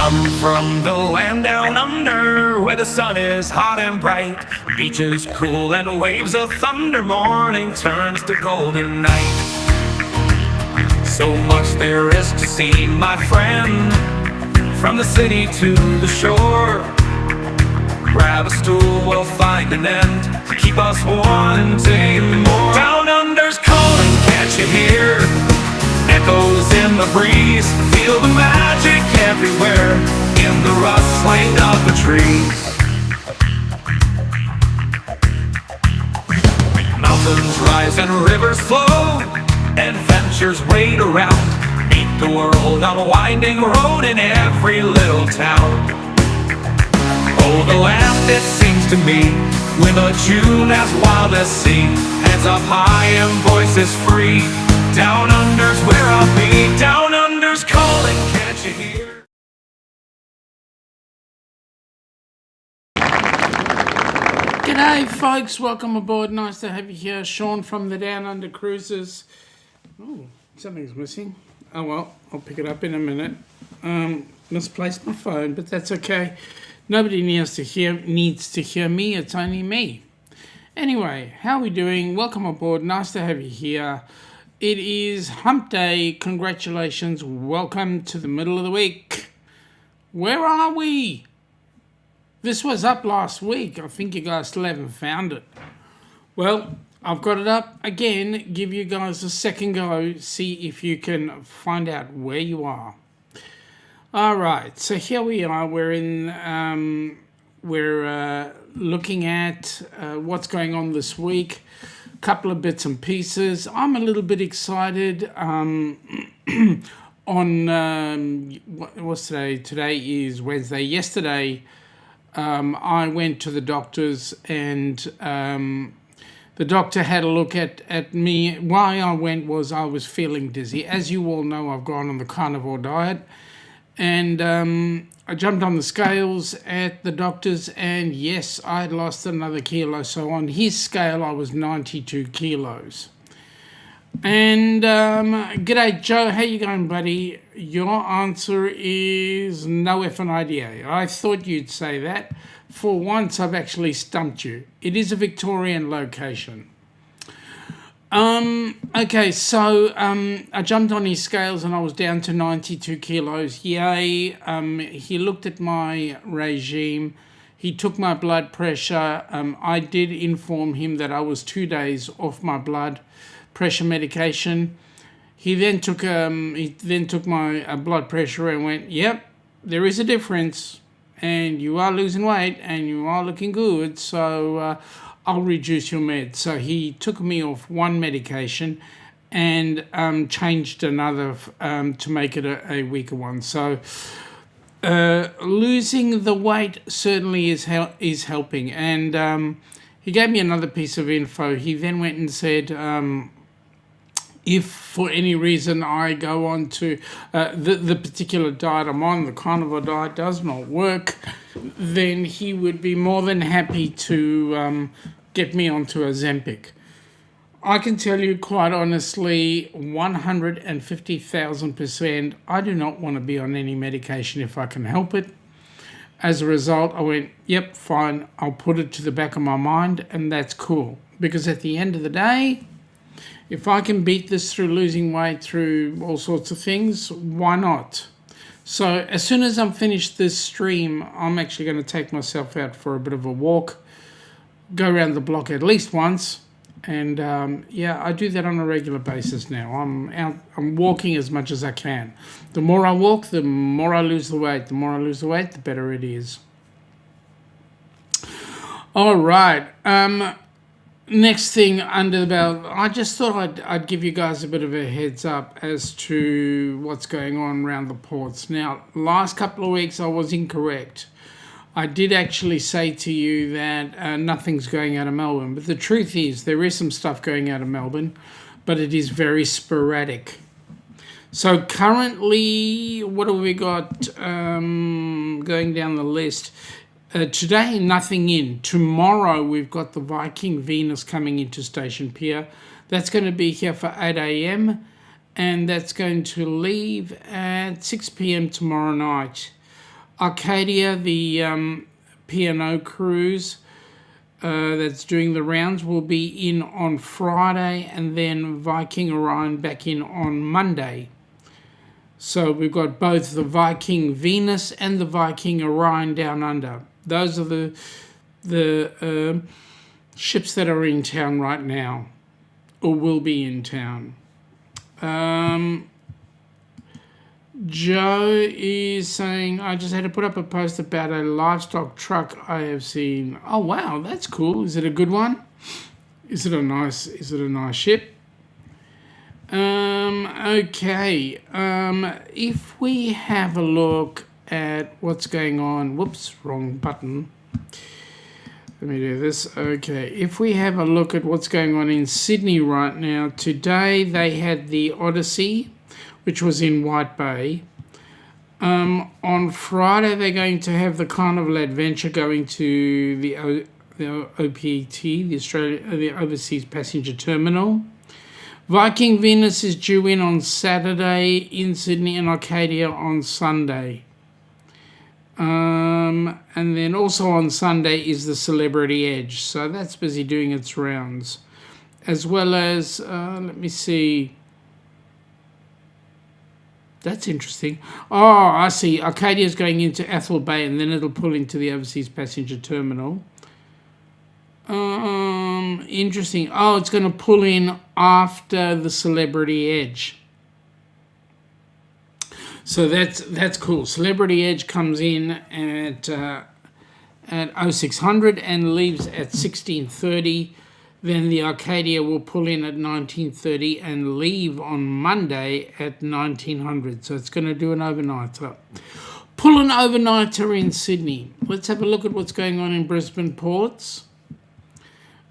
Come from the land down under, where the sun is hot and bright, beaches cool and waves of thunder. Morning turns to golden night. So much there is to see, my friend, from the city to the shore. Grab a stool, we'll find an end to keep us wanting more. Down under's calling, can't you hear? Echoes in the breeze, feel the magic everywhere, in the rustling of the trees. Mountains rise and rivers flow, adventures wait around. Meet the world on a winding road in every little town. Oh, the land, it seems to me, with a tune as wild as sea, hands up high and voices free. Down under's where I'll be. Down under's calling, can't you hear? G'day folks, welcome aboard. Nice to have you here. Shaun from the Down Under Cruises. Oh, something's missing. Oh well, I'll pick it up in a minute. Misplaced my phone, but that's okay. Nobody needs to hear me, it's only me. Anyway, how are we doing? Welcome aboard, nice to have you here. It is hump day, congratulations, welcome to the middle of the week. Where are we? This was up last week, I think you guys still haven't found it. Well, I've got it up again, give you guys a second go, see if you can find out where you are. Alright, so here we are, we're looking at what's going on this week. Couple of bits and pieces. I'm a little bit excited on what's today? Today is Wednesday. Yesterday I went to the doctor's and the doctor had a look at me. Why I went was I was feeling dizzy. As you all know, I've gone on the carnivore diet, and I jumped on the scales at the doctor's, and yes, I had lost another kilo. So on his scale, I was 92 kilos. And g'day, Joe. How you going, buddy? Your answer is no effing idea. I thought you'd say that. For once, I've actually stumped you. It is a Victorian location. Okay, so I jumped on his scales and I was down to 92 kilos. Yay. He looked at my regime. He took my blood pressure. I did inform him that I was 2 days off my blood pressure medication. He then took my blood pressure and went, yep, there is a difference, and you are losing weight and you are looking good, so I'll reduce your meds. So he took me off one medication and changed another to make it a weaker one. So losing the weight certainly is helping. And he gave me another piece of info. He then went and said, if for any reason I go on to the particular diet I'm on, the carnivore diet, does not work, then he would be more than happy to get me onto Ozempic. I can tell you quite honestly, 150,000%, I do not want to be on any medication if I can help it. As a result, I went, yep, fine, I'll put it to the back of my mind, and that's cool. Because at the end of the day, if I can beat this through losing weight, through all sorts of things, why not? So as soon as I'm finished this stream, I'm actually going to take myself out for a bit of a walk, go around the block at least once, and yeah, I do that on a regular basis now. I'm walking as much as I can. The more I walk, the more I lose the weight. The more I lose the weight, the better it is. All right. Next thing under the belt, I just thought I'd give you guys a bit of a heads up as to what's going on around the ports. Now, last couple of weeks I was incorrect. I did actually say to you that nothing's going out of Melbourne, but the truth is there is some stuff going out of Melbourne, but it is very sporadic. So currently, what have we got going down the list? Today, nothing in. Tomorrow, we've got the Viking Venus coming into Station Pier. That's going to be here for 8 a.m. and that's going to leave at 6 p.m. tomorrow night. Arcadia, the P&O cruise that's doing the rounds, will be in on Friday, and then Viking Orion back in on Monday. So we've got both the Viking Venus and the Viking Orion down under. Those are the ships that are in town right now, or will be in town. Joe is saying, I just had to put up a post about a livestock truck I have seen. Oh wow, that's cool. Is it a good one? Is it a nice ship? Okay. If we have a look at what's going on, whoops, wrong button. Let me do this. Okay, if we have a look at what's going on in Sydney right now, today they had the Odyssey, which was in White Bay. On Friday, they're going to have the Carnival Adventure going to the OPT, the Overseas Passenger Terminal. Viking Venus is due in on Saturday in Sydney, and Arcadia on Sunday. And then also on Sunday is the Celebrity Edge. So that's busy doing its rounds. As well as, let me see. That's interesting. Oh, I see. Arcadia's going into Athol Bay, and then it'll pull into the Overseas Passenger Terminal. Interesting. Oh, it's going to pull in after the Celebrity Edge. So that's cool. Celebrity Edge comes in at 0600 and leaves at 1630. Then the Arcadia will pull in at 1930 and leave on Monday at 1900. So it's going to do an overnighter. Pull an overnighter in Sydney. Let's have a look at what's going on in Brisbane ports.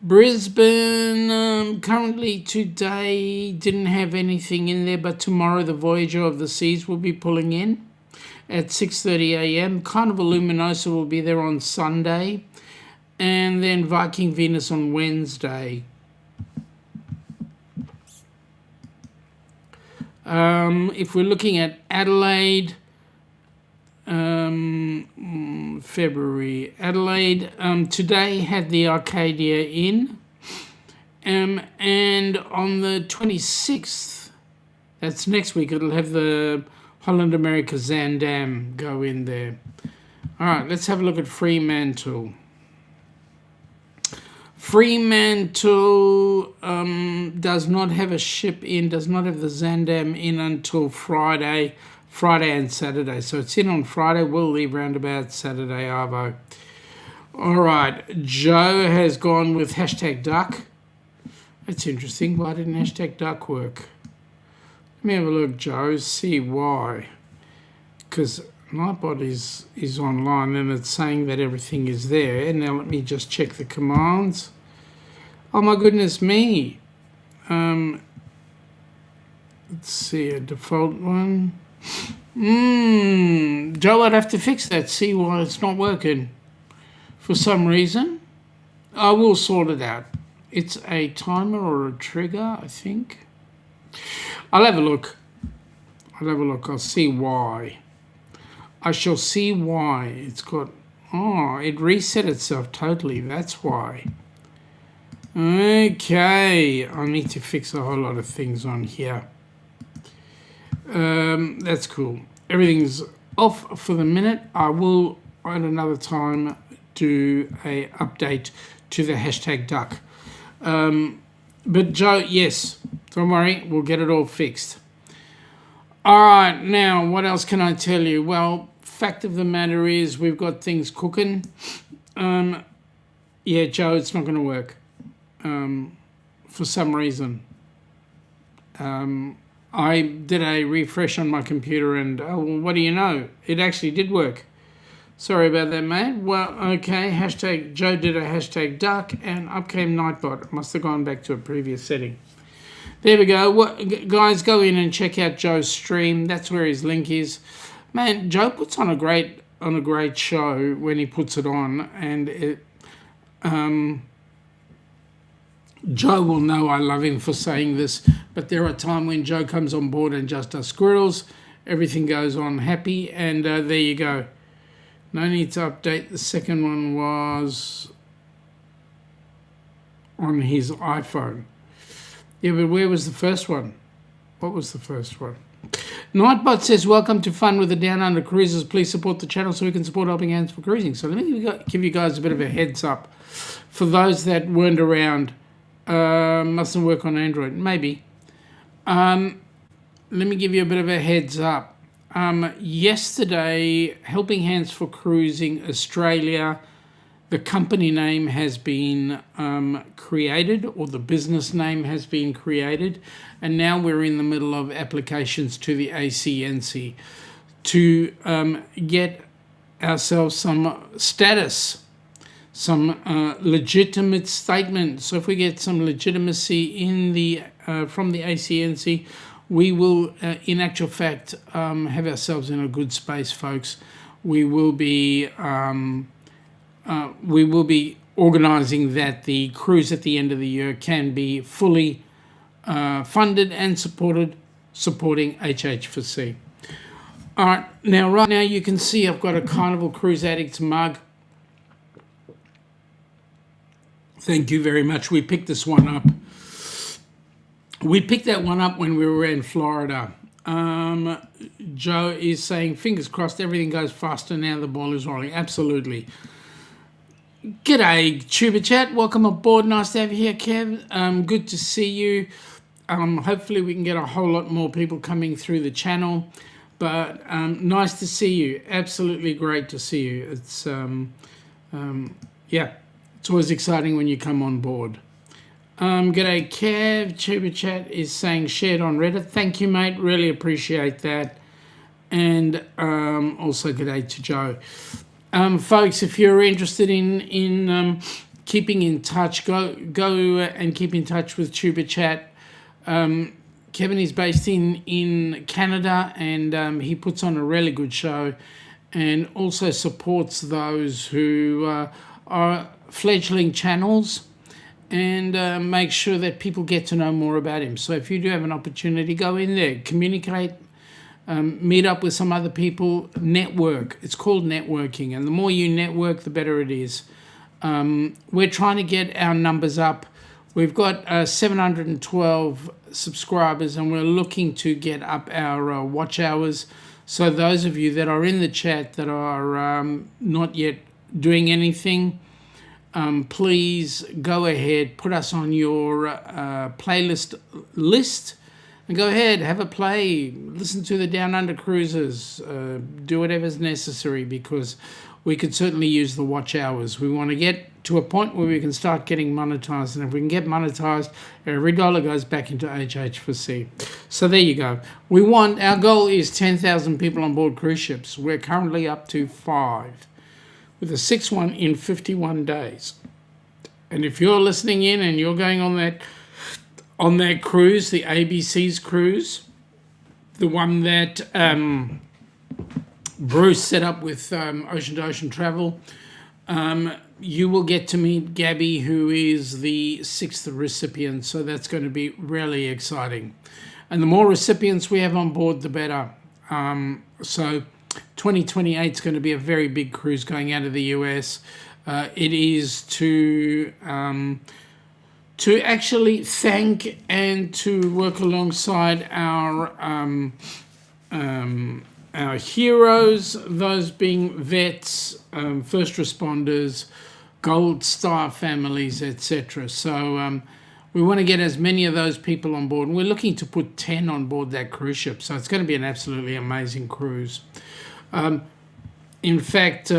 Brisbane, currently today, didn't have anything in there, but tomorrow the Voyager of the Seas will be pulling in at 6:30 a.m. Carnival Luminosa will be there on Sunday, and then Viking Venus on Wednesday. If we're looking at Adelaide, February, Adelaide today had the Arcadia in, and on the 26th, that's next week, it'll have the Holland America Zandam go in there. All right, let's have a look at Fremantle. Fremantle does not have a ship in, does not have the Zandam in until Friday and Saturday. So it's in on Friday. We'll leave round about Saturday, Arvo. All right. Joe has gone with #duck. That's interesting. Why didn't #duck work? Let me have a look, Joe. See why. Because Nightbot is online and it's saying that everything is there. Now let me just check the commands. Oh my goodness me. Let's see, a default one. Joe, I'd have to fix that, see why it's not working. For some reason, I will sort it out. It's a timer or a trigger, I think. I'll have a look. I'll see why. I shall see why. It's got, it reset itself totally. That's why. Okay, I need to fix a whole lot of things on here. That's cool. Everything's off for the minute. I will at another time do a update to the #duck. But Joe, yes, don't worry, we'll get it all fixed. All right, now what else can I tell you? Well, fact of the matter is we've got things cooking. Yeah, Joe, it's not going to work for some reason. I did a refresh on my computer and, what do you know? It actually did work. Sorry about that, mate. Well, okay, Joe did a #duck and up came Nightbot. Must have gone back to a previous setting. There we go. Guys, go in and check out Joe's stream. That's where his link is. Man, Joe puts on a great show when he puts it on, and Joe will know I love him for saying this, but there are times when Joe comes on board and just does squirrels. Everything goes on happy, and there you go. No need to update. The second one was on his iPhone. Yeah, but where was the first one? What was the first one? Nightbot says, welcome to Fun with the Down Under Cruisers. Please support the channel so we can support Helping Hands for Cruising. So let me give you guys a bit of a heads up. For those that weren't around, mustn't work on Android. Maybe. Let me give you a bit of a heads up. Yesterday, Helping Hands for Cruising Australia, the company name has been created, or the business name has been created, and now we're in the middle of applications to the ACNC to get ourselves some status, some legitimate statement. So if we get some legitimacy in the from the ACNC, we will, in actual fact, have ourselves in a good space, folks. We will be organising that the cruise at the end of the year can be fully funded and supporting HH4C. All right now you can see I've got a Carnival Cruise Addicts mug. Thank you very much. We picked this one up. We picked that one up when we were in Florida. Joe is saying, fingers crossed, everything goes faster now the ball is rolling. Absolutely. G'day, Tuba Chat. Welcome aboard. Nice to have you here, Kev. Good to see you. Hopefully we can get a whole lot more people coming through the channel. But nice to see you. Absolutely great to see you. It's, yeah, it's always exciting when you come on board. G'day, Kev. Tuba Chat is saying shared on Reddit. Thank you, mate. Really appreciate that. And also g'day to Joe. Folks, if you're interested in keeping in touch, go and keep in touch with Tuba Chat. Kevin is based in Canada, and he puts on a really good show and also supports those who are fledgling channels and make sure that people get to know more about him. So if you do have an opportunity, go in there, communicate, meet up with some other people, network. It's called networking, and the more you network, the better it is. We're trying to get our numbers up. We've got 712 subscribers, and we're looking to get up our watch hours. So those of you that are in the chat that are not yet doing anything, please go ahead, put us on your playlist list, and go ahead, have a play, listen to the Down Under Cruisers, do whatever's necessary, because we could certainly use the watch hours. We want to get to a point where we can start getting monetized, and if we can get monetized, every dollar goes back into HH4C. So there you go. Our goal is 10,000 people on board cruise ships. We're currently up to 5, with a 6th one in 51 days. And if you're listening in and you're going on that cruise, the ABC's cruise, the one that Bruce set up with Ocean to Ocean Travel, you will get to meet Gabby, who is the 6th recipient. So that's going to be really exciting. And the more recipients we have on board, the better. So 2028 is going to be a very big cruise going out of the U.S. It is to actually thank and to work alongside our heroes, those being vets, first responders, Gold Star families, etc. So we want to get as many of those people on board. And we're looking to put 10 on board that cruise ship. So it's going to be an absolutely amazing cruise. In fact,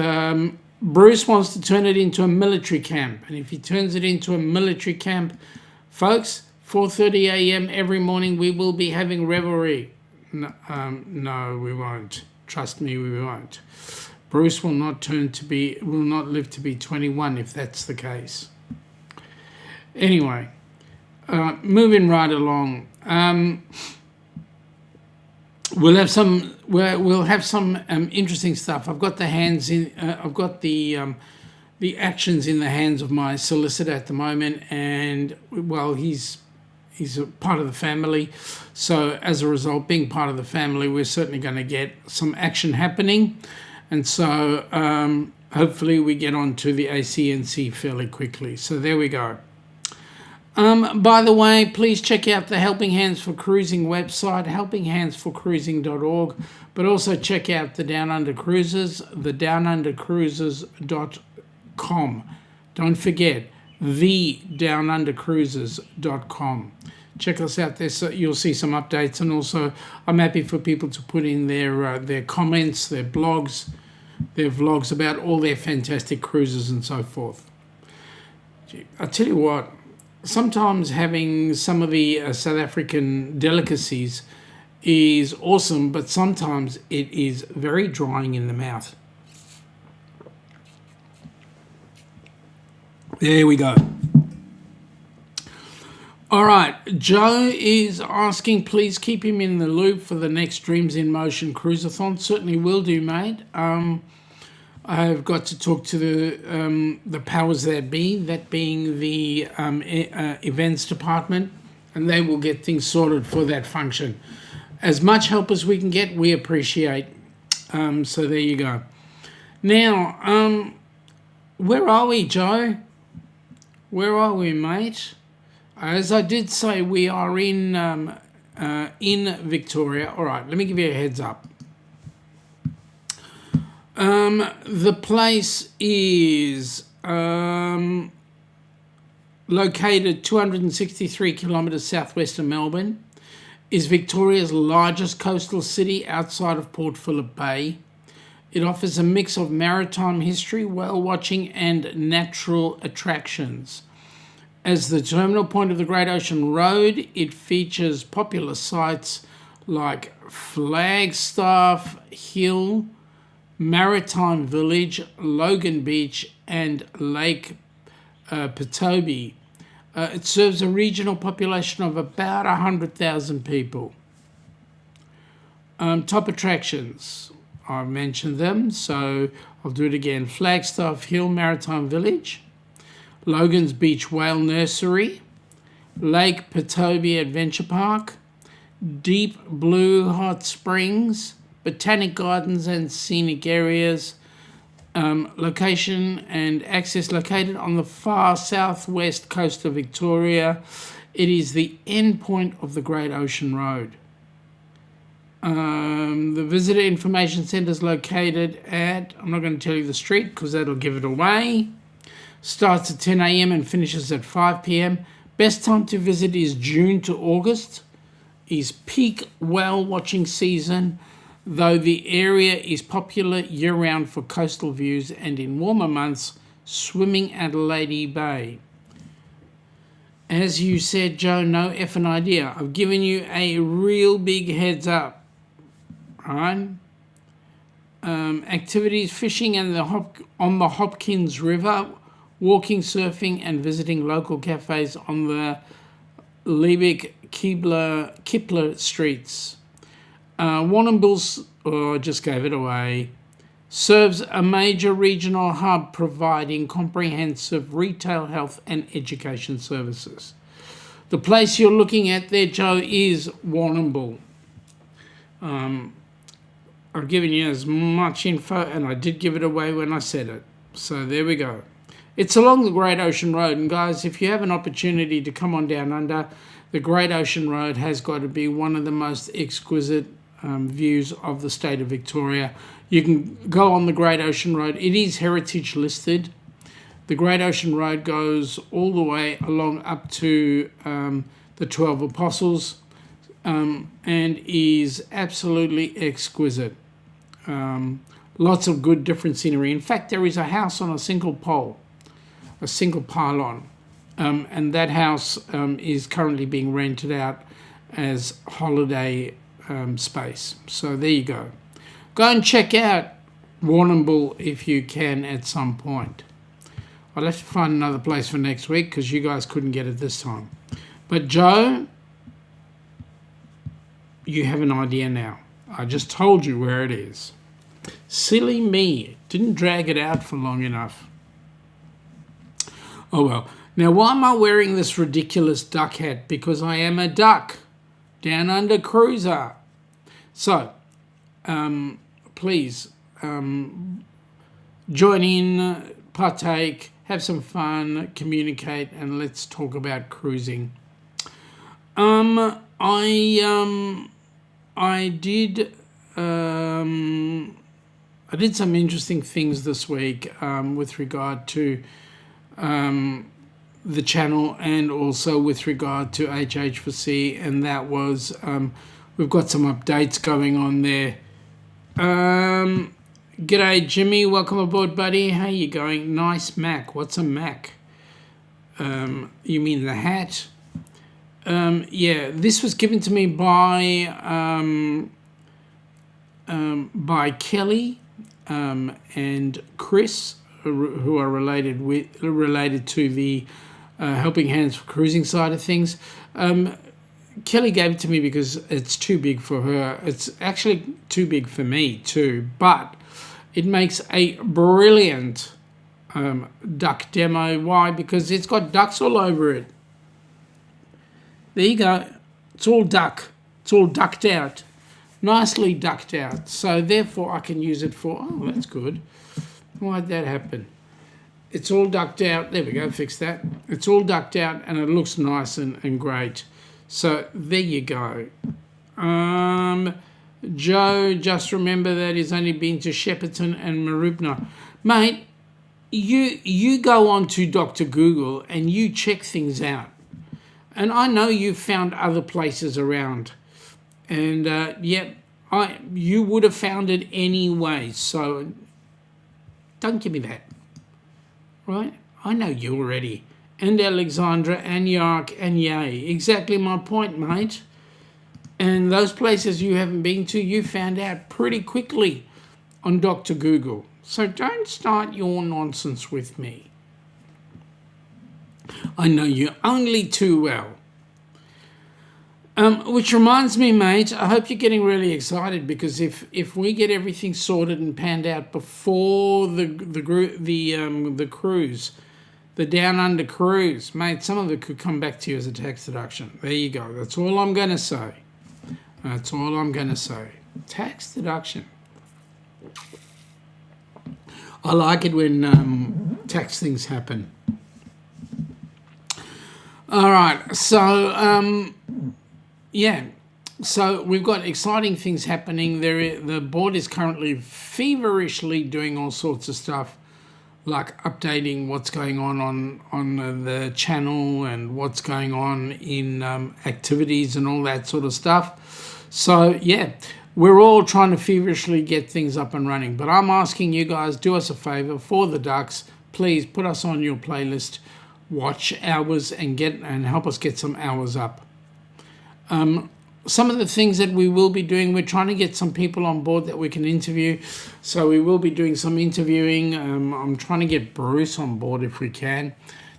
Bruce wants to turn it into a military camp. And if he turns it into a military camp, folks, 4:30 a.m. every morning, we will be having revelry. No, we won't. Trust me, we won't. Bruce will not live to be 21 if that's the case. Anyway, moving right along. We'll have some interesting stuff. I've got the actions in the hands of my solicitor at the moment, and well, he's a part of the family. So as a result, being part of the family, we're certainly going to get some action happening. And so hopefully we get on to the ACNC fairly quickly. So there we go. By the way, please check out the Helping Hands for Cruising website, helpinghandsforcruising.org, but also check out the Down Under Cruises, the downundercruises.com. Don't forget, the downundercruises.com. Check us out there, so you'll see some updates, and also I'm happy for people to put in their comments, their blogs, their vlogs about all their fantastic cruises and so forth. I tell you what, sometimes having some of the South African delicacies is awesome, but sometimes it is very drying in the mouth. There we go. All right, Joe is asking, please keep him in the loop for the next Dreams in Motion Cruiseathon. Certainly will do, mate. I've got to talk to the powers that be, that being the events department, and they will get things sorted for that function. As much help as we can get, we appreciate. So there you go. Now, where are we, Joe? Where are we, mate? As I did say, we are in Victoria. All right, let me give you a heads up. The place is located 263 kilometres southwest of Melbourne, is Victoria's largest coastal city outside of Port Phillip Bay. It offers a mix of maritime history, whale watching and natural attractions. As the terminal point of the Great Ocean Road, it features popular sites like Flagstaff Hill, Maritime Village, Logan Beach and Lake Petobi. It serves a regional population of about 100,000 people. Top attractions, I've mentioned them, so I'll do it again. Flagstaff Hill Maritime Village, Logan's Beach Whale Nursery, Lake Petobi Adventure Park, Deep Blue Hot Springs, Botanic Gardens and Scenic Areas. Location and access located on the far southwest coast of Victoria. It is the end point of the Great Ocean Road. The Visitor Information Centre is located at, I'm not going to tell you the street because that'll give it away. Starts at 10 a.m. and finishes at 5 p.m. Best time to visit is June to August, is peak whale watching season, though the area is popular year-round for coastal views and in warmer months, swimming at Lady Bay. As you said, Joe, no effing idea. I've given you a real big heads up. All right? Activities, fishing and on the Hopkins River, walking, surfing and visiting local cafes on the Liebig-Kipler streets. Warrnambool's, I just gave it away, serves a major regional hub providing comprehensive retail, health and education services. The place you're looking at there, Joe, is Warrnambool. I've given you as much info, and I did give it away when I said it. So there we go. It's along the Great Ocean Road, and guys, if you have an opportunity to come on down under, the Great Ocean Road has got to be one of the most exquisite views of the state of Victoria. You can go on the Great Ocean Road. It is heritage listed. The Great Ocean Road goes all the way along up to the 12 Apostles and is absolutely exquisite. Lots of good different scenery. In fact, there is a house on a single pole, a single pylon, and that house is currently being rented out as holiday space. So there you go. Go and check out Warrnambool if you can at some point. I'll have to find another place for next week because you guys couldn't get it this time. But Joe, you have an idea now. I just told you where it is. Silly me. Didn't drag it out for long enough. Oh well. Now, why am I wearing this ridiculous duck hat? Because I am a duck. Down under cruiser. So, please join in, partake, have some fun, communicate, and let's talk about cruising. I did some interesting things this week with regard to the channel and also with regard to HH4C, and that was we've got some updates going on there. G'day Jimmy, welcome aboard buddy. How you going? Nice Mac. What's a Mac? You mean the hat? Yeah, this was given to me by Kelly and Chris, who are related to the Helping Hands for Cruising side of things. Kelly gave it to me because it's too big for her. It's actually too big for me too, but it makes a brilliant duck demo. Why? Because it's got ducks all over it. There you go. It's all duck. It's all ducked out. Nicely ducked out. So therefore I can use it for, oh, that's good. Why'd that happen? It's all ducked out. There we go, fix that. It's all ducked out and it looks nice and great. So there you go. Joe, just remember that he's only been to Shepparton and Maribna. Mate, you go on to Dr. Google and you check things out. And I know you've found other places around. And you would have found it anyway. So don't give me that. Right? I know you already. And Alexandra and Yark and Yay. Exactly my point, mate. And those places you haven't been to, you found out pretty quickly on Dr. Google. So don't start your nonsense with me. I know you only too well. Which reminds me, mate, I hope you're getting really excited, because if we get everything sorted and panned out before the cruise, the Down Under cruise, mate, some of it could come back to you as a tax deduction. There you go. That's all I'm going to say. That's all I'm going to say. Tax deduction. I like it when tax things happen. All right, so yeah, so we've got exciting things happening. The board is currently feverishly doing all sorts of stuff, like updating what's going on the channel and what's going on in activities and all that sort of stuff. So yeah, we're all trying to feverishly get things up and running. But I'm asking you guys, do us a favor for the ducks. Please put us on your playlist. Watch hours and help us get some hours up. Some of the things that we will be doing, we're trying to get some people on board that we can interview. So we will be doing some interviewing. I'm trying to get Bruce on board if we can.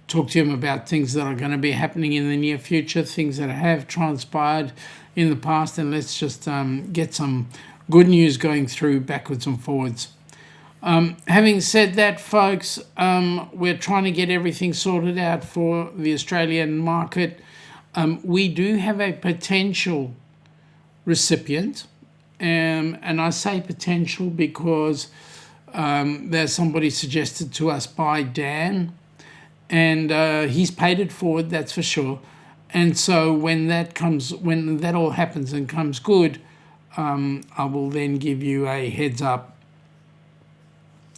Talk to him about things that are going to be happening in the near future, things that have transpired in the past, and let's just get some good news going through backwards and forwards. Having said that, folks, we're trying to get everything sorted out for the Australian market. We do have a potential recipient, and I say potential because there's somebody suggested to us by Dan, and he's paid it forward, that's for sure. And so when that all happens and comes good, I will then give you a heads up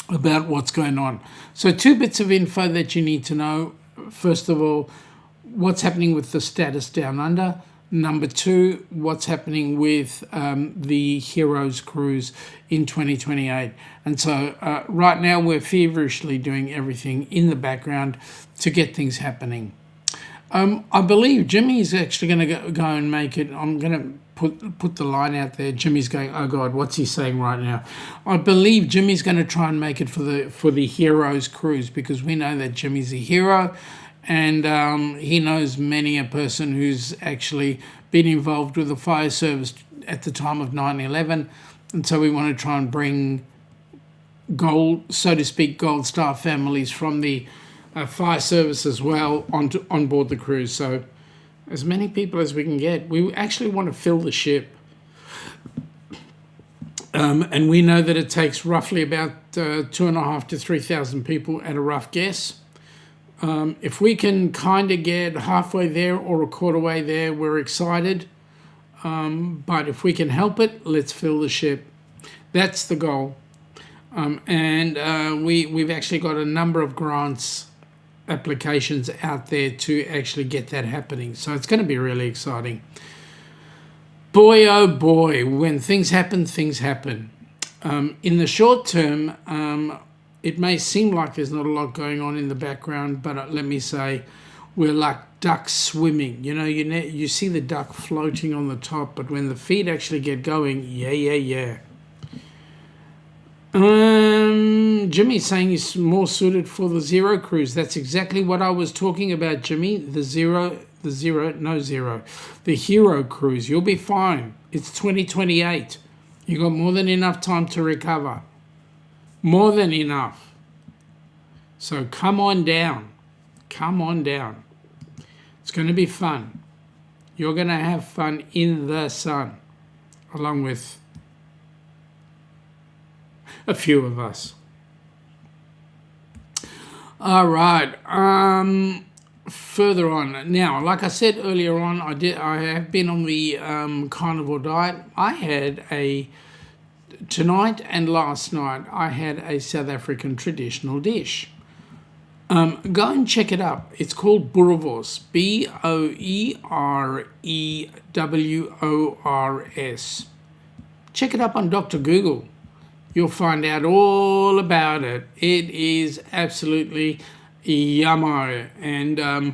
about what's going on. So 2 bits of info that you need to know. First of all, what's happening with the status Down Under. Number 2, what's happening with the Heroes Cruise in 2028. And so right now we're feverishly doing everything in the background to get things happening. I believe Jimmy is actually going to go and make it. I'm going to put the line out there. Jimmy's going, oh God, what's he saying right now? I believe Jimmy's going to try and make it for the Heroes Cruise, because we know that Jimmy's a hero, and he knows many a person who's actually been involved with the fire service at the time of 9/11, and so we want to try and bring gold, so to speak, gold star families from the fire service as well on board the cruise. So as many people as we can get. We actually want to fill the ship. And we know that it takes roughly about 2,500 to 3,000 people at a rough guess. If we can kind of get halfway there or a quarter way there, we're excited. But if we can help it, let's fill the ship. That's the goal. We've actually got a number of grants applications out there to actually get that happening. So it's going to be really exciting. Boy, oh boy, when things happen, things happen. In the short term, it may seem like there's not a lot going on in the background, but let me say, we're like ducks swimming. You know, you see the duck floating on the top, but when the feet actually get going, yeah. Jimmy's saying he's more suited for the zero cruise. That's exactly what I was talking about, Jimmy. The hero cruise. You'll be fine. It's 2028. You got more than enough time to recover. More than enough. So come on down. Come on down. It's going to be fun. You're going to have fun in the sun, along with a few of us. All right. Further on now, like I said earlier on, I have been on the carnivore diet. I had tonight and last night I had a South African traditional dish. Go and check it up. It's called boerewors. Boerewors. Check it up on Dr. Google. You'll find out all about it. It is absolutely yummo. And,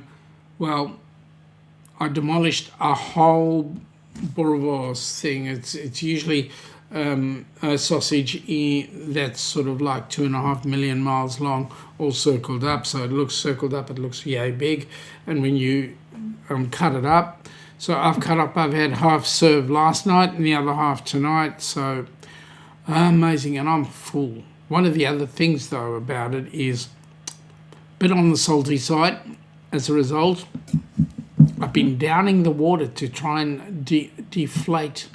well, I demolished a whole boerewors thing. It's usually a sausage that's sort of like 2.5 million miles long, all circled up. So it looks circled up, it looks yay big. And when you cut it up, so I've had half served last night and the other half tonight. So amazing, and I'm full. One of the other things, though, about it is a bit on the salty side. As a result, I've been downing the water to try and deflate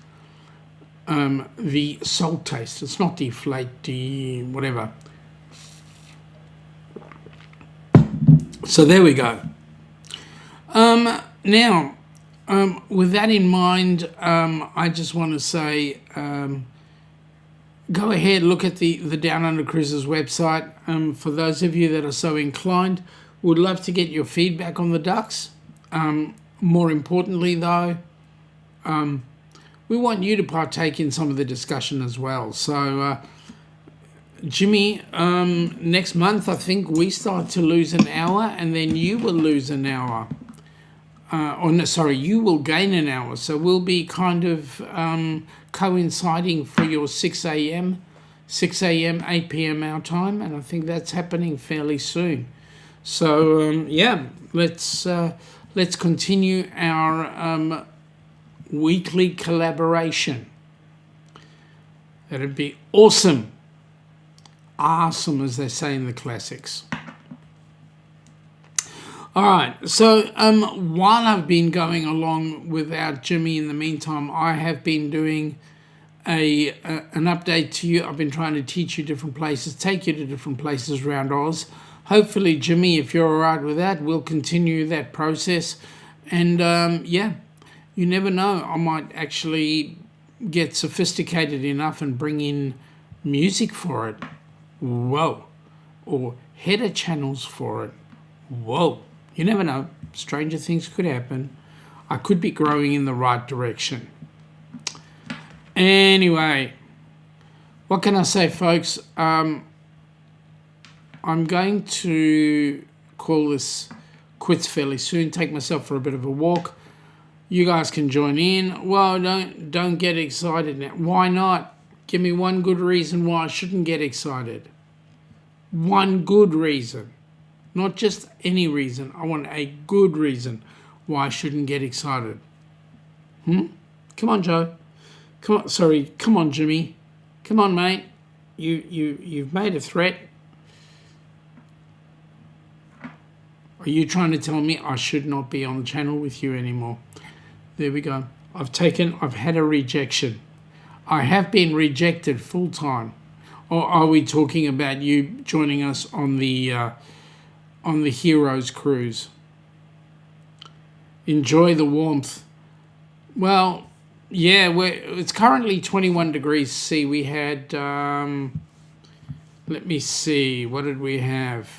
the salt taste. It's not deflate, whatever. So there we go. Now, with that in mind, I just want to say, go ahead, look at the Down Under Cruises website. For those of you that are so inclined, would love to get your feedback on the ducks. More importantly, though, we want you to partake in some of the discussion as well. So, Jimmy, next month I think we start to lose an hour, and then you will lose an hour. You will gain an hour. So we'll be kind of coinciding for your 6 a.m., 8 p.m. our time, and I think that's happening fairly soon. So let's continue our weekly collaboration. That'd be awesome. Awesome, as they say in the classics. All right, so while I've been going along without Jimmy in the meantime, I have been doing an update to you. I've been trying to teach you different places, take you to different places around Oz. Hopefully, Jimmy, if you're all right with that, we'll continue that process. And, you never know. I might actually get sophisticated enough and bring in music for it. Whoa. Or header channels for it. Whoa. You never know. Stranger things could happen. I could be growing in the right direction. Anyway, what can I say, folks? I'm going to call this quits fairly soon. Take myself for a bit of a walk. You guys can join in. Well, don't get excited now. Why not? Give me one good reason why I shouldn't get excited. One good reason. Not just any reason. I want a good reason why I shouldn't get excited. Come on, Joe. Come on, Jimmy. Come on, mate. You've made a threat. Are you trying to tell me I should not be on the channel with you anymore? There we go. I've had a rejection. I have been rejected full time. Or are we talking about you joining us on the Heroes cruise? Enjoy the warmth. Well, yeah, it's currently 21 degrees C. We had, let me see, what did we have?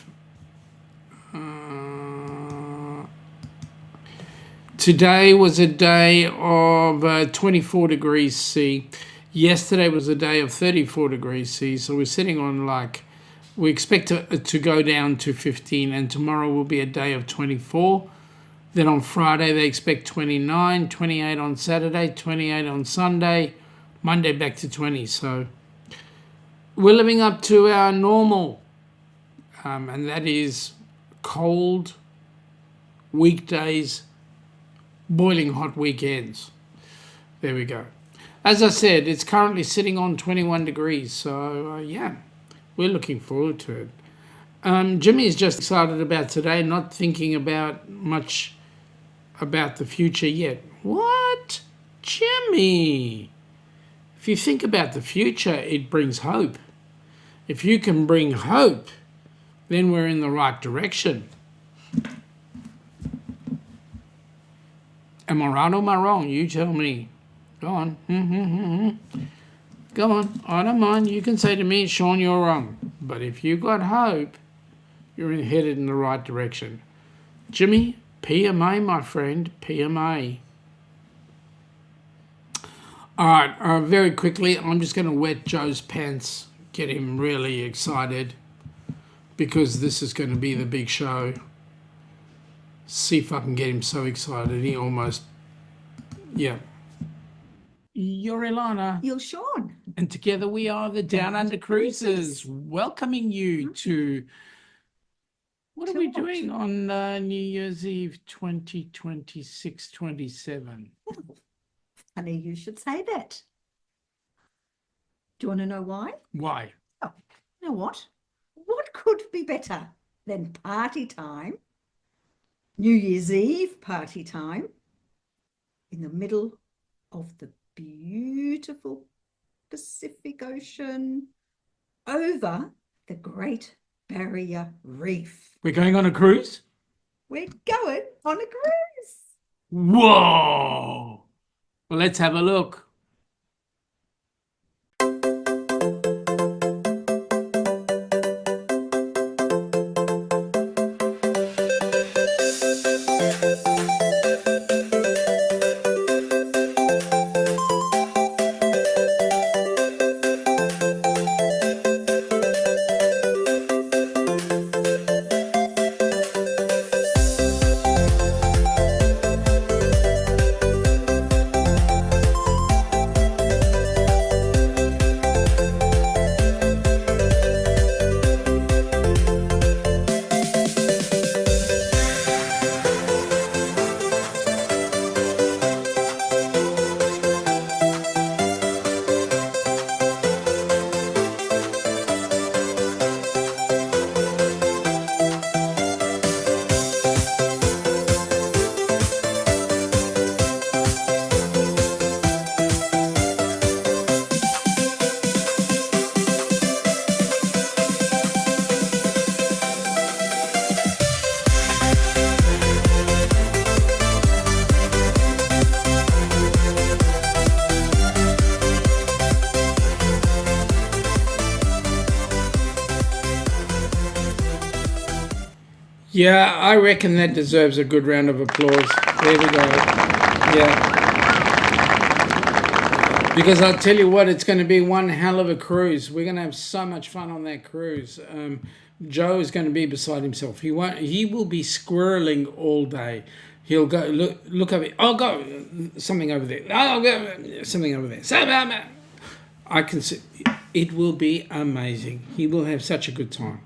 Today was a day of 24 degrees C. Yesterday was a day of 34 degrees C. So we're sitting on we expect to go down to 15, and tomorrow will be a day of 24. Then on Friday they expect 29, 28 on Saturday, 28 on Sunday, Monday back to 20. So we're living up to our normal, and that is cold weekdays, boiling hot weekends. There we go. As I said, it's currently sitting on 21 degrees. So, yeah, we're looking forward to it. Jimmy is just excited about today, not thinking about much about the future yet. What? Jimmy! If you think about the future, it brings hope. If you can bring hope, then we're in the right direction. Am I right or am I wrong? You tell me. Go on. Go on. I don't mind. You can say to me, Shaun, you're wrong. But if you got hope, you're headed in the right direction. Jimmy, PMA, my friend. PMA. All right. Very quickly, I'm just going to wet Joe's pants. Get him really excited. Because this is going to be the big show. See if I can get him so excited. He almost... Yeah. You're Ilana. You're Shaun. And together we are the Down Under Cruisers, welcoming you to... What are we doing on New Year's Eve 2026-27? Funny you should say that. Do you want to know why? Why? Oh, you know what? What could be better than party time, New Year's Eve party time, in the middle of the beautiful Pacific Ocean over the Great Barrier Reef. We're going on a cruise? We're going on a cruise. Whoa! Well, let's have a look. Yeah, I reckon that deserves a good round of applause. There we go. Yeah. Because I'll tell you what, it's going to be one hell of a cruise. We're going to have so much fun on that cruise. Joe is going to be beside himself. He will be squirreling all day. He'll go, look over here. Oh, go, something over there. Oh, go, something over there. I can see, it will be amazing. He will have such a good time.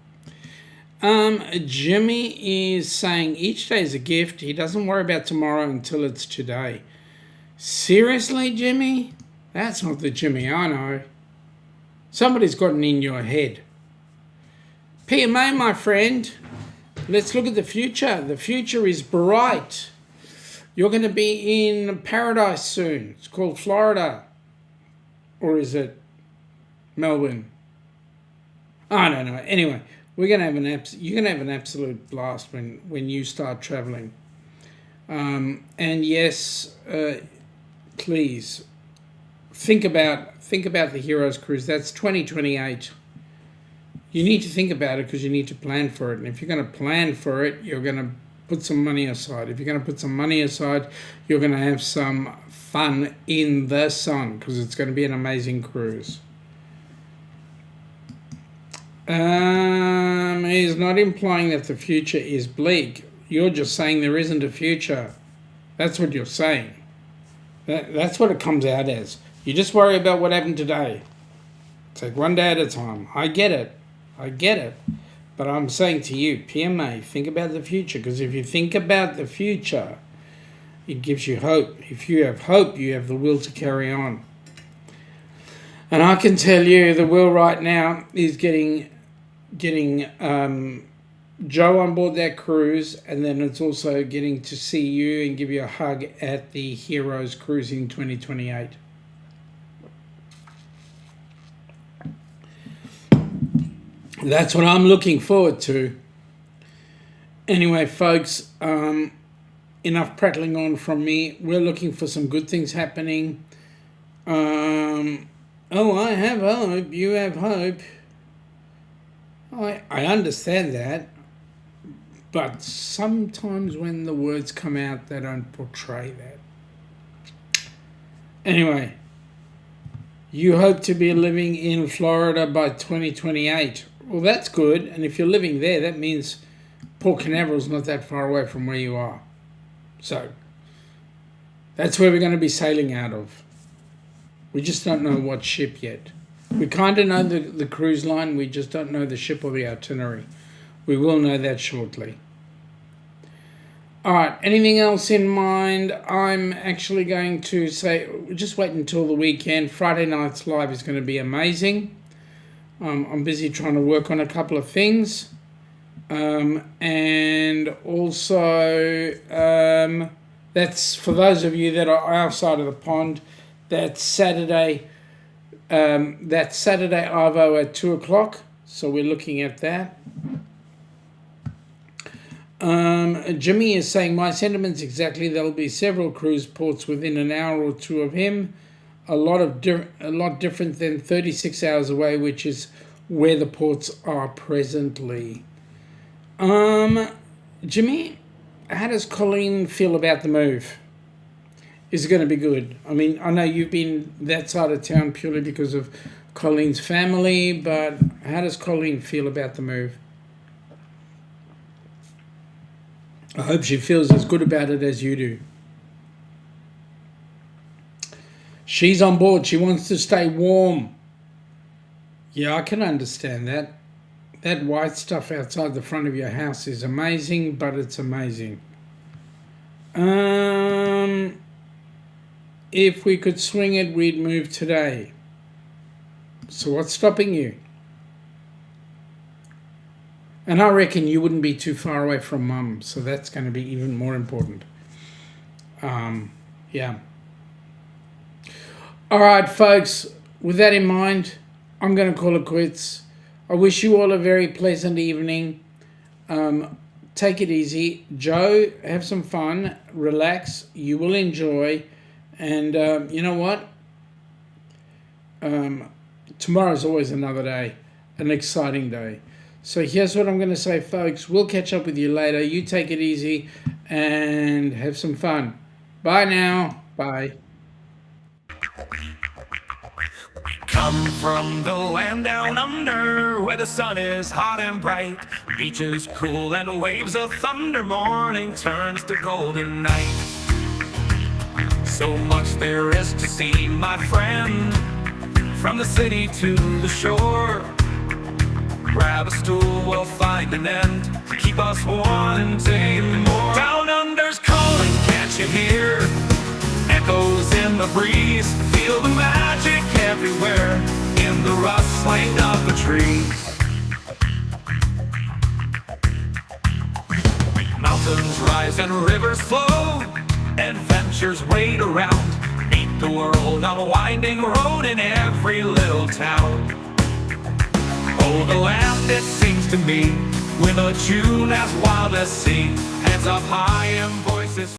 Jimmy is saying each day is a gift. He doesn't worry about tomorrow until it's today. Seriously, Jimmy? That's not the Jimmy I know. Somebody's gotten in your head. PMA, my friend, let's look at the future. The future is bright. You're going to be in paradise soon. It's called Florida. Or is it Melbourne? I don't know. Anyway, you're gonna have an absolute blast when you start traveling. And yes, please think about the Heroes Cruise. That's 2028. You need to think about it because you need to plan for it. And if you're going to plan for it, you're going to put some money aside. If you're going to put some money aside, you're going to have some fun in the sun because it's going to be an amazing cruise. He's not implying that the future is bleak. You're just saying there isn't a future. That's what you're saying. That's what it comes out as. You just worry about what happened today. Take one day at a time. I get it. But I'm saying to you, PMA, think about the future. Because if you think about the future, it gives you hope. If you have hope, you have the will to carry on. And I can tell you, the will right now is getting Joe on board that cruise, and then it's also getting to see you and give you a hug at the Heroes Cruise in 2028. That's what I'm looking forward to. Anyway, folks, enough prattling on from me. We're looking for some good things happening. I have hope. You have hope. I understand that. But sometimes when the words come out, they don't portray that. Anyway, you hope to be living in Florida by 2028. Well, that's good. And if you're living there, that means Port Canaveral's not that far away from where you are. So that's where we're going to be sailing out of. We just don't know what ship yet. We kind of know the cruise line. We just don't know the ship or the itinerary. We will know that shortly. All right, anything else in mind? I'm actually going to say, just wait until the weekend. Friday night's live is going to be amazing. I'm busy trying to work on a couple of things. And also, that's for those of you that are outside of the pond, that's Saturday Arvo at 2 o'clock. So we're looking at that. Jimmy is saying, my sentiments exactly. There'll be several cruise ports within an hour or two of him. A lot different than 36 hours away, which is where the ports are presently. Jimmy, how does Colleen feel about the move? Is it going to be good? I mean, I know you've been that side of town purely because of Colleen's family, but how does Colleen feel about the move? I hope she feels as good about it as you do. She's on board. She wants to stay warm. Yeah, I can understand that. That white stuff outside the front of your house is amazing, but it's amazing. If we could swing it, we'd move today. So what's stopping you? And I reckon you wouldn't be too far away from Mum, so that's going to be even more important. Yeah. All right, folks, with that in mind, I'm going to call it quits. I wish you all a very pleasant evening. Take it easy. Joe, have some fun. Relax. You will enjoy. And you know what? Tomorrow's always another day, an exciting day. So here's what I'm going to say, folks. We'll catch up with you later. You take it easy and have some fun. Bye now. Bye. Come from the land down under, where the sun is hot and bright, beaches cool and waves of thunder, morning turns to golden night. So much there is to see, my friend, from the city to the shore. Grab a stool, we'll find an end to keep us wanting more. Down under's calling, can't you hear? Echoes in the breeze, feel the magic everywhere, in the rustling of the trees. Mountains rise and rivers flow, adventures wait around. Meet the world on a winding road in every little town. Oh, the land, it sings to me with a tune as wild as sea, hands up high and voices